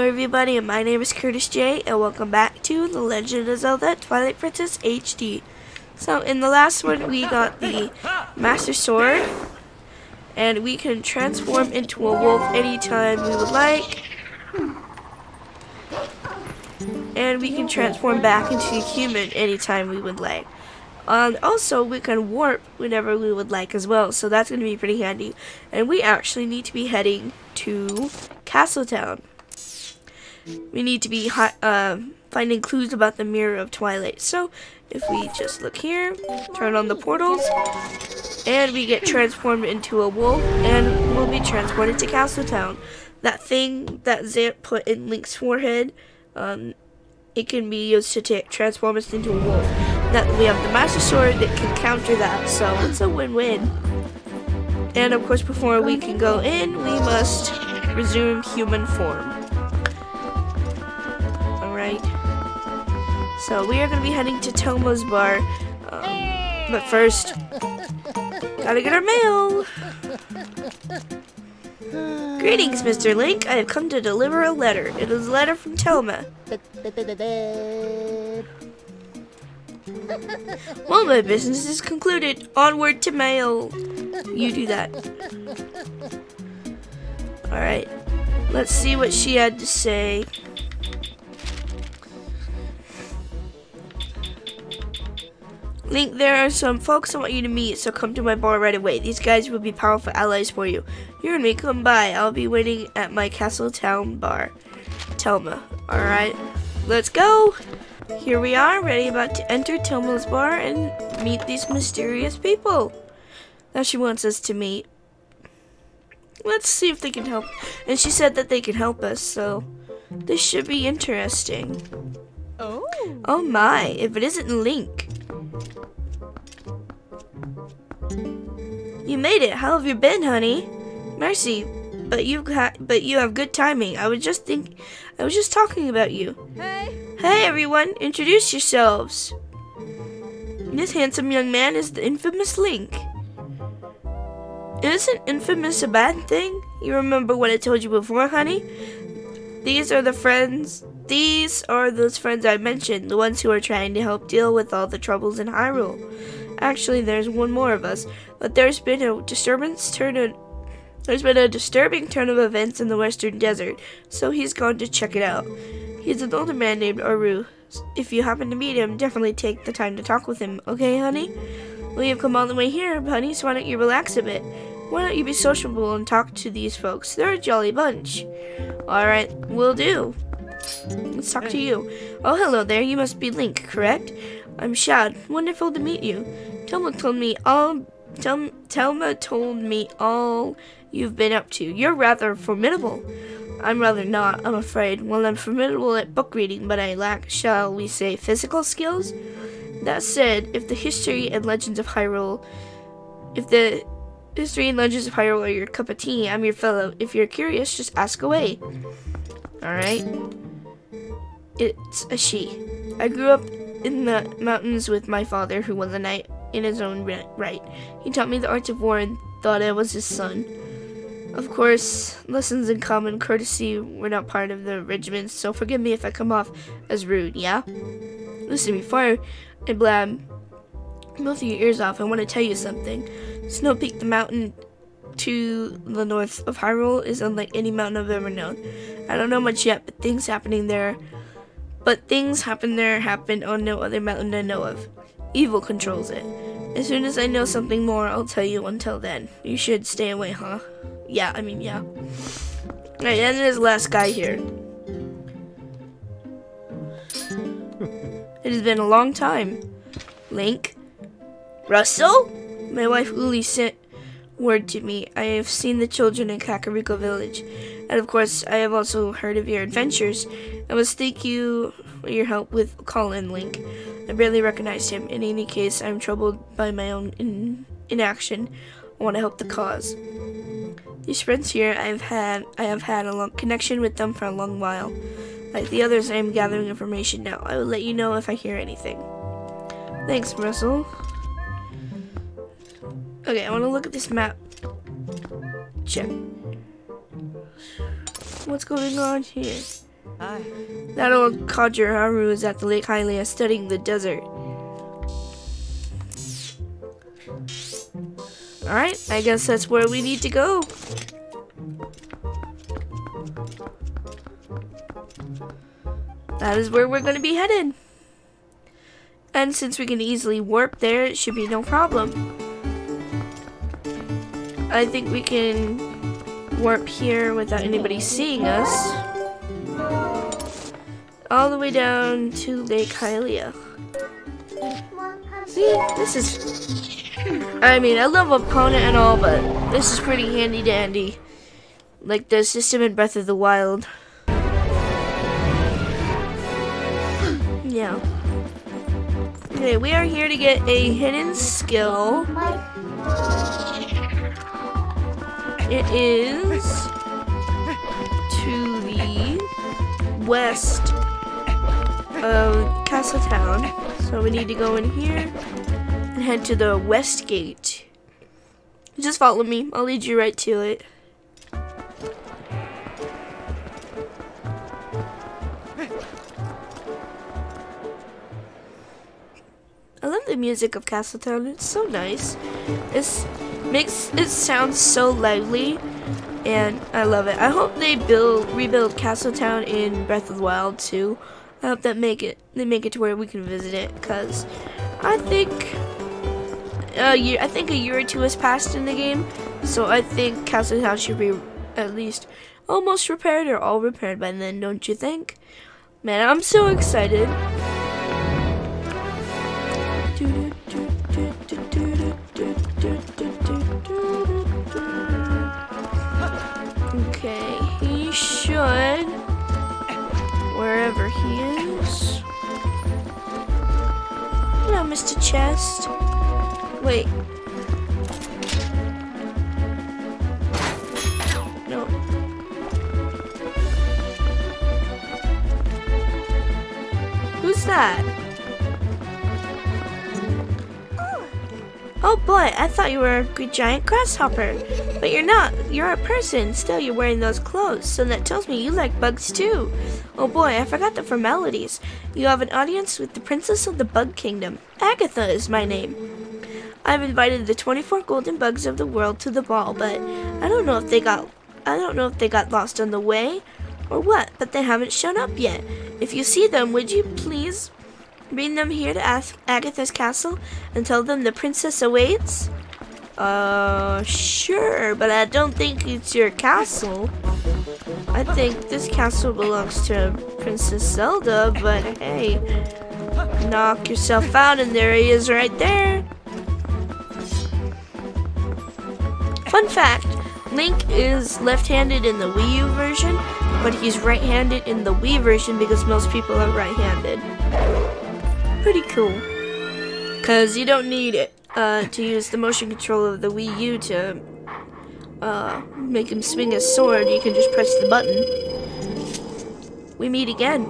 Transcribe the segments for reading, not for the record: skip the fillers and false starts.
everybody, and my name is Curtis J, and welcome back to The Legend of Zelda Twilight Princess HD. So in the last one we got the Master Sword, and we can transform into a wolf anytime we would like, and we can transform back into a human anytime we would like. Also, we can warp whenever we would like as well, so that's going to be pretty handy. And we actually need to be heading to Castletown. We need to be finding clues about the Mirror of Twilight. So, if we just look here, turn on the portals, and we get transformed into a wolf, and we'll be transported to Castletown. That thing that Zant put in Link's forehead, it can be used to transform us into a wolf. That we have the Master Sword that can counter that, so it's a win-win. And of course, before we can go in, we must resume human form. Alright. So we are going to be heading to Telma's bar, but first, gotta get our mail! Greetings, Mr. Link. I have come to deliver a letter. It is a letter from Telma. Well, my business is concluded. Onward to mail. You do that. Alright. Let's see what she had to say. Link, there are some folks I want you to meet, so come to my bar right away. These guys will be powerful allies for you. You and me, come by. I'll be waiting at my Castletown bar. Telma. Alright. Let's go! Here we are, ready about to enter Telma's bar and meet these mysterious people that she wants us to meet. Let's see if they can help. And she said that they can help us, so this should be interesting. Oh my, if it isn't Link. You made it. How have you been, honey? Mercy, but you have good timing. I was just talking about you. Hey everyone, introduce yourselves. This handsome young man is the infamous Link. Isn't infamous a bad thing? You remember what I told you before, honey? These are those friends I mentioned, the ones who are trying to help deal with all the troubles in Hyrule. Actually, there's one more of us, but there's been a disturbing turn of events in the Western Desert, so he's gone to check it out. He's an older man named Aru. If you happen to meet him, definitely take the time to talk with him, okay, honey? Well, you've come all the way here, honey, so why don't you relax a bit? Why don't you be sociable and talk to these folks? They're a jolly bunch. Alright, will do. Let's talk to you. Oh, hello there, you must be Link, correct? I'm Shad. Wonderful to meet you. Telma told me all you've been up to. You're rather formidable. I'm rather not, I'm afraid. Well, I'm formidable at book reading, but I lack, shall we say, physical skills? That said, if the history and legends of Hyrule are your cup of tea, I'm your fellow. If you're curious, just ask away. Alright. It's a she. I grew up in the mountains with my father, who was a knight in his own right. He taught me the arts of war and thought I was his son. Of course, lessons in common courtesy were not part of the regiment, so forgive me if I come off as rude, yeah? Listen, before I blab both of your ears off, I want to tell you something. Snow Peak, the mountain to the north of Hyrule, is unlike any mountain I've ever known. I don't know much yet, but things happen there happen on no other mountain I know of. Evil controls it. As soon as I know something more, I'll tell you. Until then, you should stay away, huh? Yeah. Alright, and there's the last guy here. It has been a long time. Link? Russell? My wife Uli sent word to me. I have seen the children in Kakariko Village. And of course, I have also heard of your adventures. I must thank you for your help with Colin, Link. I barely recognized him. In any case, I'm troubled by my own inaction. I want to help the cause. These friends here, I have had a long connection with them for a long while. Like the others, I am gathering information now. I will let you know if I hear anything. Thanks, Russell. Okay, I want to look at this map. Check. What's going on here? That old codger Haru is at the Lake Hylia studying the desert. Alright, I guess that's where we need to go. That is where we're going to be headed. And since we can easily warp there, it should be no problem. I think we can warp here without anybody seeing us. All the way down to Lake Hylia. See, this is... I mean, I love Opponent and all, but this is pretty handy dandy. Like the system in Breath of the Wild. Yeah. Okay, we are here to get a hidden skill. It is to the west of Castle Town. So we need to go in here and head to the west gate. Just follow me. I'll lead you right to it. I love the music of Castletown. It's so nice. It makes it sound so lively, and I love it. I hope they rebuild Castletown in Breath of the Wild too. I hope that they make it to where we can visit it, because I think a year or two has passed in the game, so I think Castletown should be at least almost repaired or all repaired by then, don't you think? Man, I'm so excited. Okay, he should, wherever he is. Hello, Mr. Chest. Wait. No. Who's that? Oh boy, I thought you were a giant grasshopper. But you're not. You're a person. Still, you're wearing those clothes. So that tells me you like bugs too. Oh boy, I forgot the formalities. You have an audience with the Princess of the Bug Kingdom. Agatha is my name. I've invited the 24 golden bugs of the world to the ball, but I don't know if they got lost on the way or what, but they haven't shown up yet. If you see them, would you please bring them here to Agatha's castle and tell them the princess awaits? Sure, but I don't think it's your castle. I think this castle belongs to Princess Zelda, but hey, knock yourself out and there he is right there. Fun fact, Link is left-handed in the Wii U version, but he's right-handed in the Wii version because most people are right-handed. Pretty cool. Because you don't need it to use the motion control of the Wii U to make him swing his sword. You can just press the button. We meet again.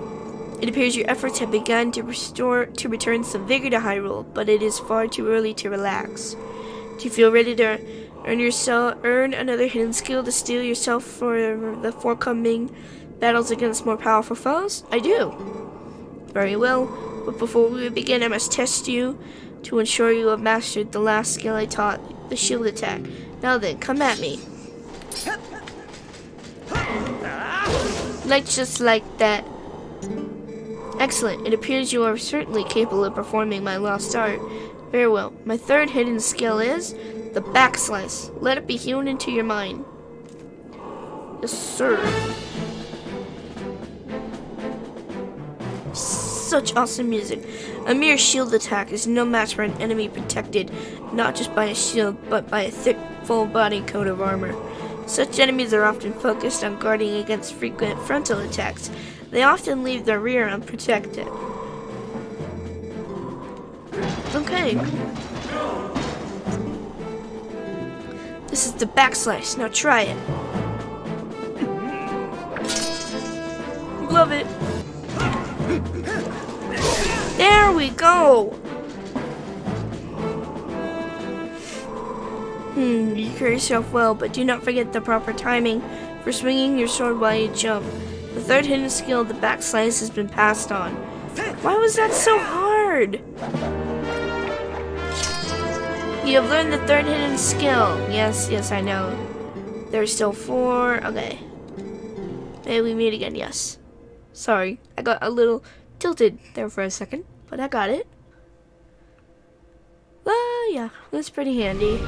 It appears your efforts have begun to return some vigor to Hyrule, but it is far too early to relax. Do you feel ready to earn another hidden skill to steel yourself for the forthcoming battles against more powerful foes? I do. Very well, but before we begin, I must test you to ensure you have mastered the last skill I taught, the shield attack. Now then, come at me. Just like that. Excellent. It appears you are certainly capable of performing my lost art. Very well. My third hidden skill is the backslice. Let it be hewn into your mind. Yes, sir. Such awesome music. A mere shield attack is no match for an enemy protected not just by a shield, but by a thick, full-body coat of armor. Such enemies are often focused on guarding against frequent frontal attacks. They often leave their rear unprotected. Okay. This is the backslice. Now try it. Love it. There we go. You carry yourself well, but do not forget the proper timing for swinging your sword while you jump. The third hidden skill, the back slice, has been passed on. Why was that so hard? You have learned the third hidden skill. Yes, yes, I know. There's still 4. Okay. May we meet again? Yes. Sorry, I got a little tilted there for a second, but I got it. Yeah, that's pretty handy.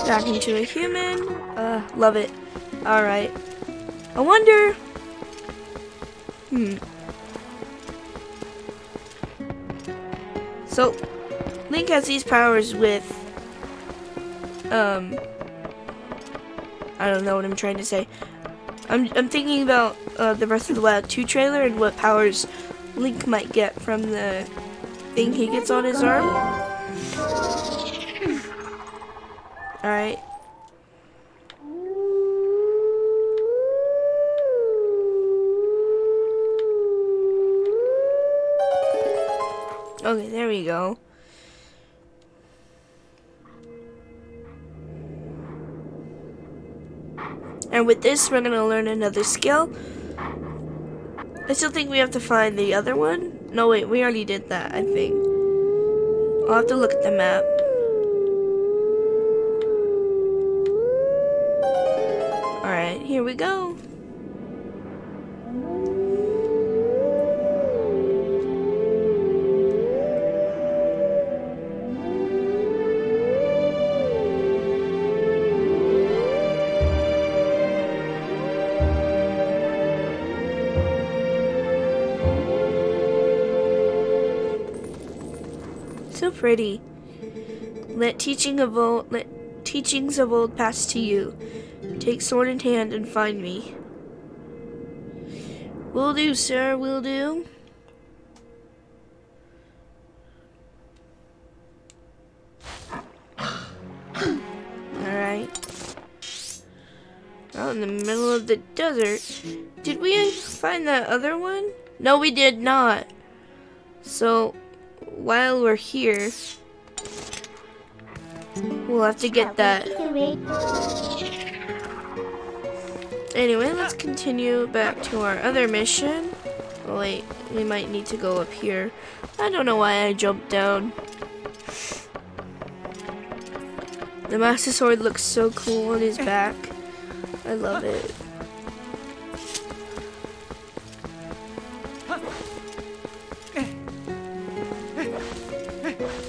Back into a human. Love it. Alright. I wonder... So, Link has these powers with... I don't know what I'm trying to say. I'm thinking about the Breath of the Wild 2 trailer and what powers Link might get from the thing he gets on his arm. Alright. Okay, there we go. And with this, we're gonna learn another skill. I still think we have to find the other one. No, wait, we already did that, I think. I'll have to look at the map. Alright, here we go. So pretty. Let teachings of old pass to you. Take sword in hand and find me. Will do, sir, will do. Alright. Out in the middle of the desert. Did we find that other one? No, we did not. So, while we're here, we'll have to get that. Anyway, let's continue back to our other mission. Oh wait, we might need to go up here. I don't know why I jumped down. The Master Sword looks so cool on his back. I love it.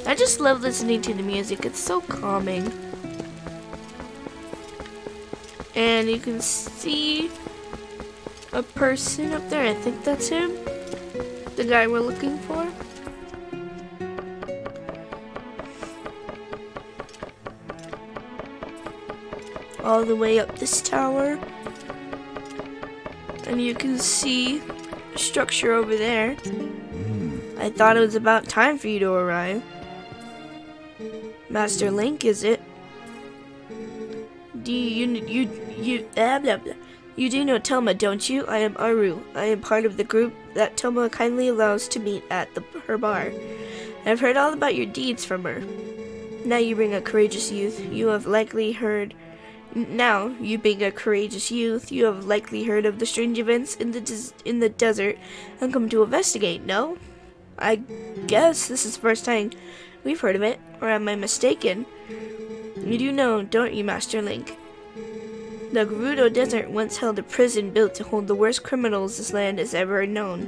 I just love listening to the music. It's so calming. And you can see a person up there. I think that's him. The guy we're looking for. All the way up this tower. And you can see a structure over there. I thought it was about time for you to arrive. Master Link, is it? Do you do know Telma, don't you? I am Aru. I am part of the group that Telma kindly allows to meet at her bar. I've heard all about your deeds from her. Now you being a courageous youth, you have likely heard of the strange events in the desert and come to investigate, no? I guess this is the first time we've heard of it, or am I mistaken? You do know, don't you, Master Link? The Gerudo Desert once held a prison built to hold the worst criminals this land has ever known.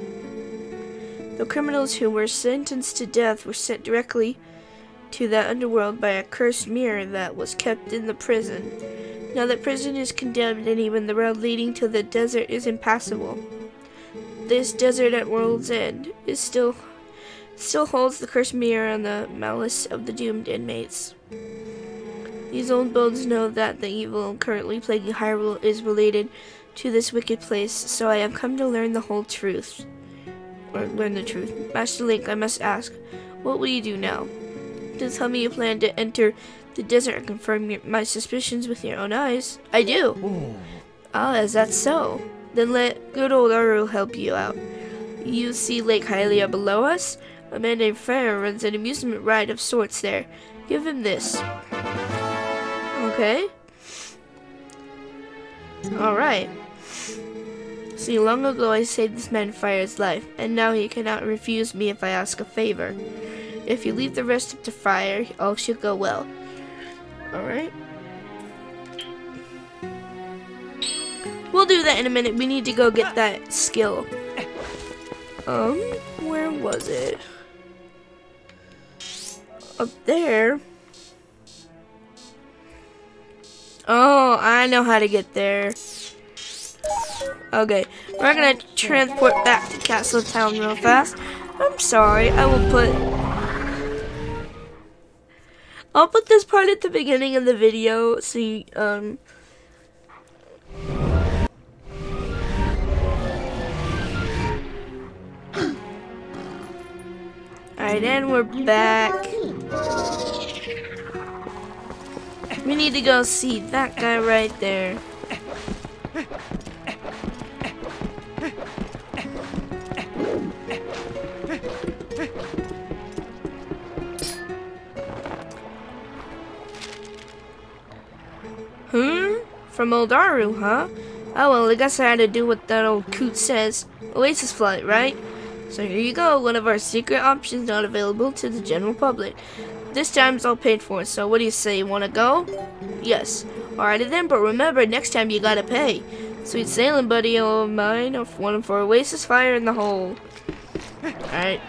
The criminals who were sentenced to death were sent directly to the underworld by a cursed mirror that was kept in the prison. Now that prison is condemned and even the road leading to the desert is impassable. This desert at World's End is still holds the cursed mirror and the malice of the doomed inmates. These old bones know that the evil currently plaguing Hyrule is related to this wicked place, so I have come to learn the whole truth. Or learn the truth. Master Link, I must ask, what will you do now? To tell me you plan to enter the desert and confirm my suspicions with your own eyes? I do. Ooh. Ah, is that so? Then let good old Aru help you out. You see Lake Hylia below us? A man named Farah runs an amusement ride of sorts there. Give him this. Okay. Alright. See, long ago I saved this man Fire's life, and now he cannot refuse me if I ask a favor. If you leave the rest up to Fire, all should go well. Alright. We'll do that in a minute. We need to go get that skill. Where was it? Up there. Oh, I know how to get there. Okay, we're gonna transport back to Castle Town real fast. I'm sorry, I'll put this part at the beginning of the video, so you, Alright, and we're back. We need to go see that guy right there. From Oldaru, huh? Oh well, I guess I had to do what that old coot says. Oasis flight, right? So here you go, one of our secret options not available to the general public. This time it's all paid for, so what do you say, you wanna go? Yes. Alrighty then, but remember, next time you gotta pay. Sweet sailing, buddy of mine. One for Oasis fire in the hole. Alright.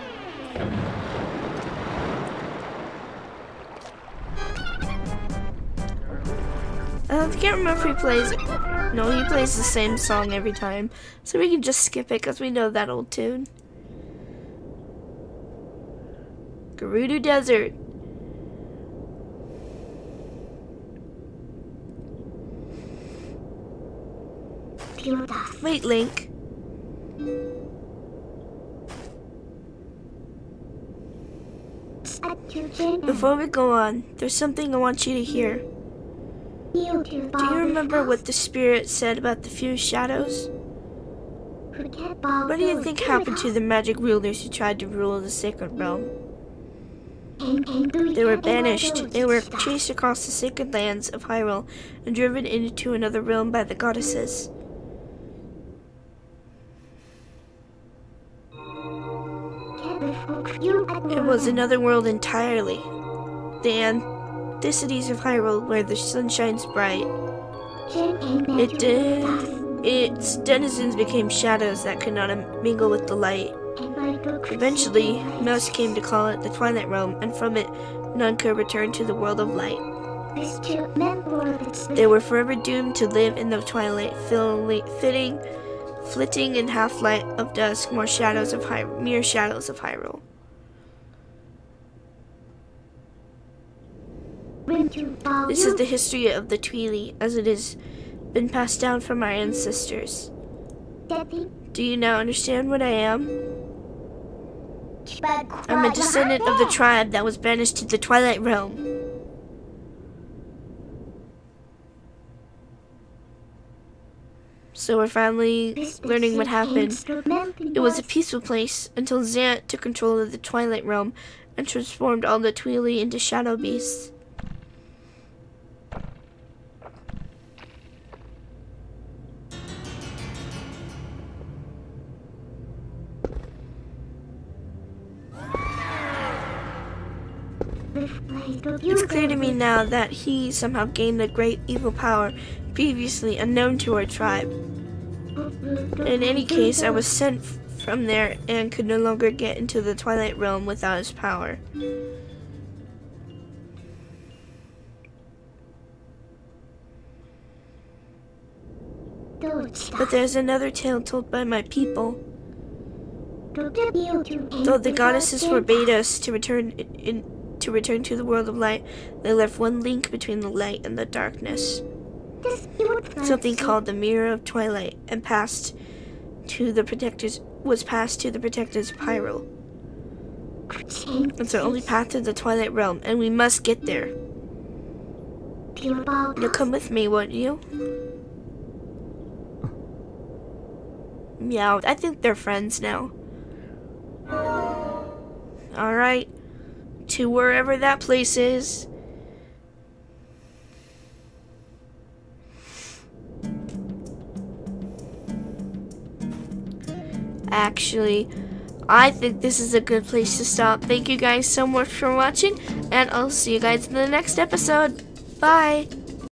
I can't remember if he plays. No, he plays the same song every time, so we can just skip it because we know that old tune. Gerudo Desert. Wait, Link. Before we go on, there's something I want you to hear. Do you remember what the spirit said about the few shadows? What do you think happened to the magic rulers who tried to rule the sacred realm? They were banished. They were chased across the sacred lands of Hyrule and driven into another realm by the goddesses. It was another world entirely. The cities of Hyrule where the sun shines bright. Its denizens became shadows that could not mingle with the light. Eventually, Mouse came to call it the Twilight Realm, and from it, none could return to the world of light. They were forever doomed to live in the twilight, flitting in half-light of dusk, mere shadows of Hyrule. This is the history of the Twilight, as it has been passed down from our ancestors. Do you now understand what I am? I'm a descendant of the tribe that was banished to the Twilight Realm. So we're finally learning what happened. It was a peaceful place until Zant took control of the Twilight Realm and transformed all the Twilight into shadow beasts. It's clear to me now that he somehow gained a great evil power previously unknown to our tribe. In any case, I was sent from there and could no longer get into the Twilight Realm without his power. But there's another tale told by my people. Though the goddesses forbade us to return to the world of light, they left one link between the light and the darkness. Something called the Mirror of Twilight, and was passed to the protectors of Hyrule. It's our only path to the Twilight Realm, and we must get there. You'll come with me, won't you? Yeah, I think they're friends now. Alright. to wherever that place is. Actually, I think this is a good place to stop. Thank you guys so much for watching, and I'll see you guys in the next episode. Bye!